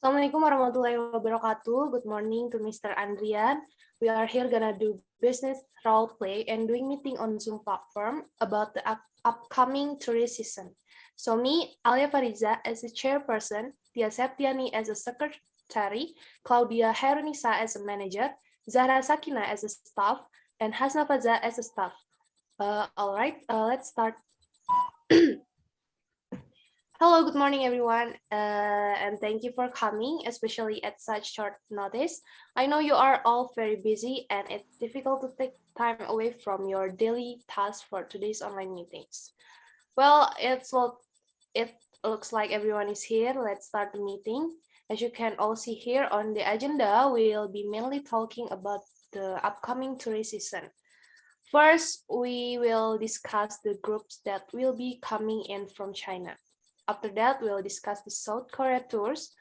Assalamualaikum warahmatullahi wabarakatuh. Good morning to Mr. Andrian. We are here gonna do business role play and doing meeting on Zoom platform about the upcoming tourist season. So me, Alya Fariza as a chairperson, Septiani as a secretary, Claudia as a manager, Zahra Sakina as a staff, and Hasna Faza as a staff. All right, let's start. Hello, good morning, everyone, and thank you for coming, especially at such short notice. I know you are all very busy, and it's difficult to take time away from your daily tasks for today's online meetings. Well, it looks like everyone is here. Let's start the meeting. As you can all see here on the agenda, we'll be mainly talking about the upcoming tourist season. First, we will discuss the groups that will be coming in from China. After that, we'll discuss the South Korea tours.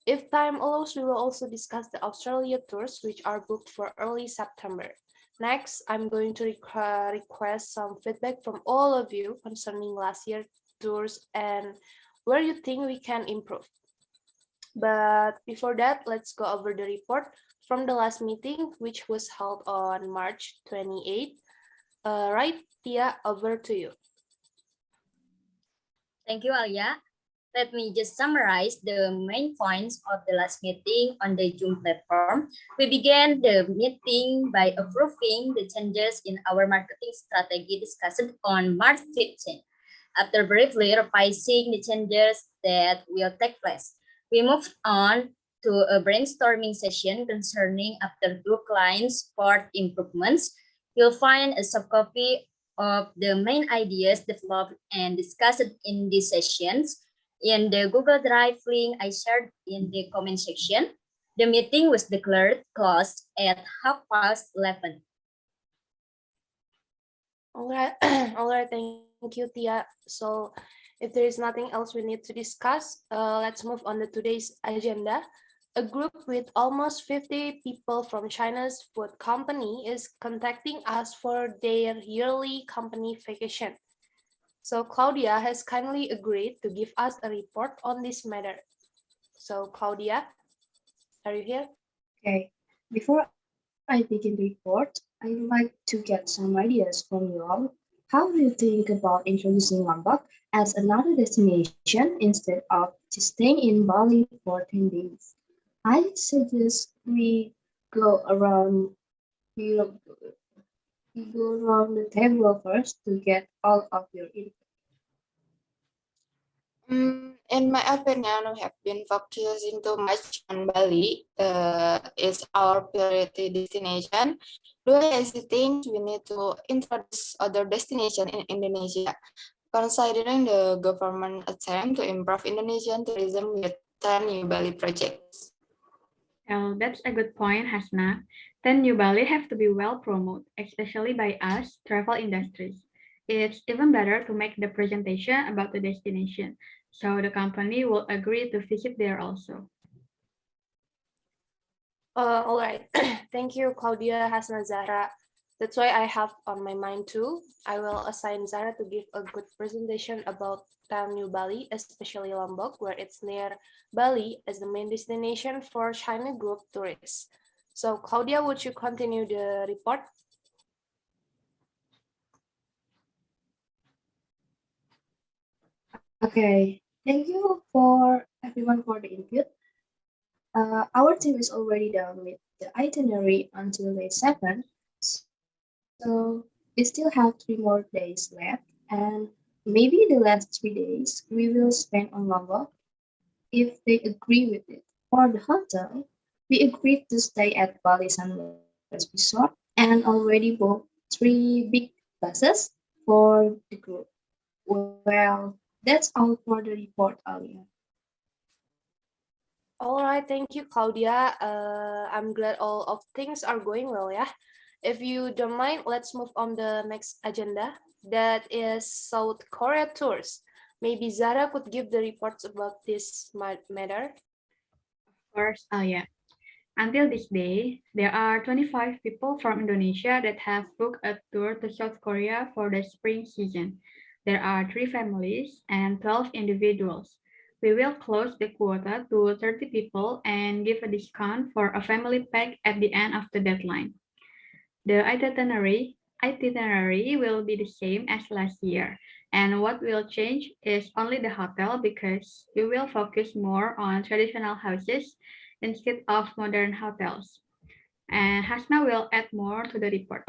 If time allows, we will also discuss the Australia tours, which are booked for early September. Next, I'm going to request some feedback from all of you concerning last year's tours and where you think we can improve. But before that, let's go over the report from the last meeting, which was held on March 28th. Right, Tia, over to you. Thank you, Alya. Let me just summarize the main points of the last meeting on the Zoom platform. We began the meeting by approving the changes in our marketing strategy discussed on March 15. After briefly revising the changes that will take place, we moved on to a brainstorming session concerning after two clients for improvements. You'll find a subcopy of the main ideas developed and discussed in these sessions in the Google Drive link I shared in the comment section. The meeting was declared closed at 11:30. All right, thank you, Tia. So if there is nothing else we need to discuss, let's move on to today's agenda. A group with almost 50 people from China's food company is contacting us for their yearly company vacation. So Claudia has kindly agreed to give us a report on this matter. So Claudia, are you here? Okay, before I begin the report, I'd like to get some ideas from you all. How do you think about introducing Lombok as another destination instead of just staying in Bali for 10 days? I suggest we, we go around the table first to get all of your input. In my opinion, we have been focusing too much on Bali. It's our priority destination. Do I think we need to introduce other destinations in Indonesia, considering the government attempt to improve Indonesian tourism with 10 new Bali projects? Well, that's a good point, Hasna. Then New Bali have to be well promoted, especially by us, travel industries. It's even better to make the presentation about the destination, so the company will agree to visit there also. All right, thank you, Claudia, Hasna, Zahra. That's why I have on my mind too. I will assign Zahra to give a good presentation about Town New Bali, especially Lombok, where it's near Bali as the main destination for China group tourists. So Claudia, would you continue the report? Okay, thank you for everyone for the input. Our team is already done with the itinerary until day 7, so we still have 3 more days left, and maybe the last 3 days we will spend on Lombok if they agree with it. For the hotel, we agreed to stay at Bali Sunrise Resort and already booked 3 big buses for the group. Well, that's all for the report, Alya. All right, thank you, Claudia. I'm glad all of things are going well, yeah. If you don't mind, let's move on the next agenda. That is South Korea tours. Maybe Zara could give the reports about this matter. Of course, yeah. Until this day, there are 25 people from Indonesia that have booked a tour to South Korea for the spring season. There are 3 families and 12 individuals. We will close the quota to 30 people and give a discount for a family pack at the end of the deadline. The itinerary will be the same as last year, and what will change is only the hotel because we will focus more on traditional houses instead of modern hotels. And Hasna will add more to the report.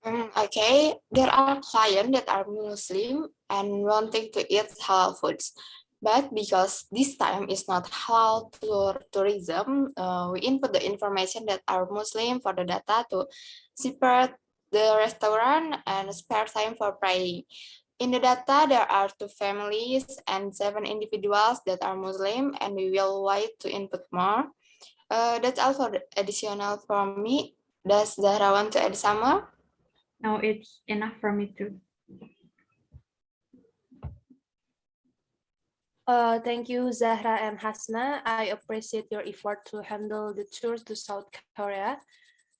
Okay, there are clients that are Muslim and wanting to eat halal foods. But because this time is not halal tourism, we input the information that are Muslim for the data to separate the restaurant and spare time for praying. In the data, there are 2 families and 7 individuals that are Muslim, and we will wait to input more. That's all for the additional from me. Does Zahra want to add some more? No, it's enough for me too. Thank you, Zahra and Hasna. I appreciate your effort to handle the tour to South Korea.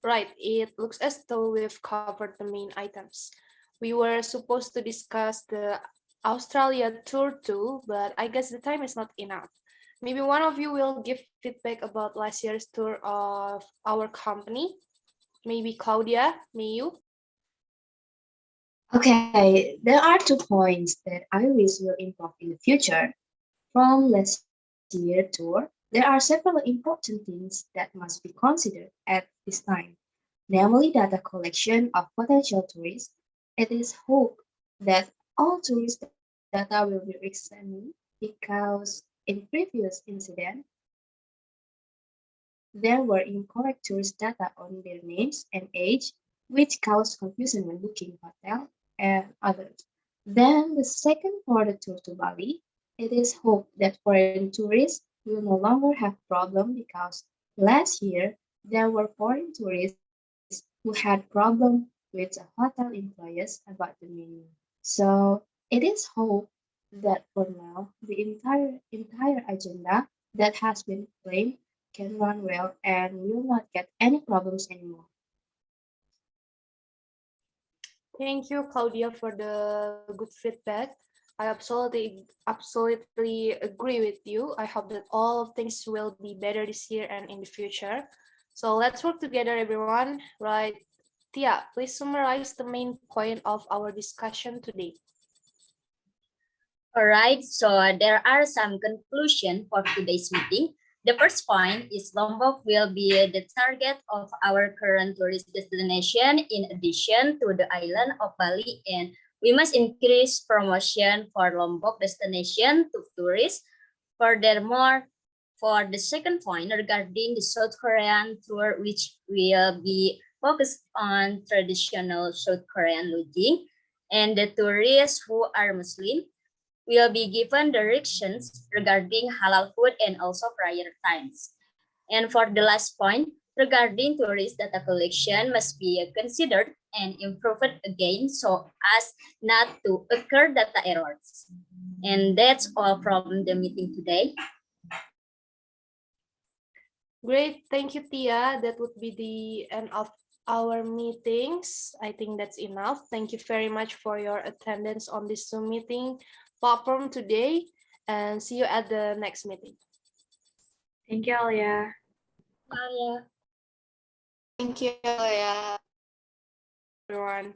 Right, it looks as though we've covered the main items. We were supposed to discuss the Australia tour too, but I guess the time is not enough. Maybe one of you will give feedback about last year's tour of our company. Maybe Claudia, may you? Okay, there are 2 points that I wish will improve in the future. From last year's tour, there are several important things that must be considered at this time, namely data collection of potential tourists. It is hoped that all tourist data will be examined because in previous incident, there were incorrect tourist data on their names and age, which caused confusion when booking hotel and others. Then the second for the tour to Bali, it is hoped that foreign tourists will no longer have problem because last year there were foreign tourists who had problem with the hotel employees about the menu. So it is hoped that for now the entire agenda that has been planned can run well and will not get any problems anymore. Thank you, Claudia, for the good feedback. I absolutely agree with you. I hope that all things will be better this year and in the future. So let's work together, everyone. Right, Tia, please summarize the main point of our discussion today. All right, so there are some conclusion for today's meeting. The first point is Lombok will be the target of our current tourist destination in addition to the island of Bali, and we must increase promotion for Lombok destination to tourists. Furthermore, for the second point regarding the South Korean tour, which will be focused on traditional South Korean lodging, and the tourists who are Muslim will be given directions regarding halal food and also prayer times. And for the last point, regarding tourist data collection must be considered and improved again so as not to occur data errors. And that's all from the meeting today. Great, thank you, Tia. That would be the end of our meetings. I think that's enough. Thank you very much for your attendance on this Zoom meeting platform today, and see you at the next meeting. Thank you, Alya. Yeah. Thank you, Alya. Everyone.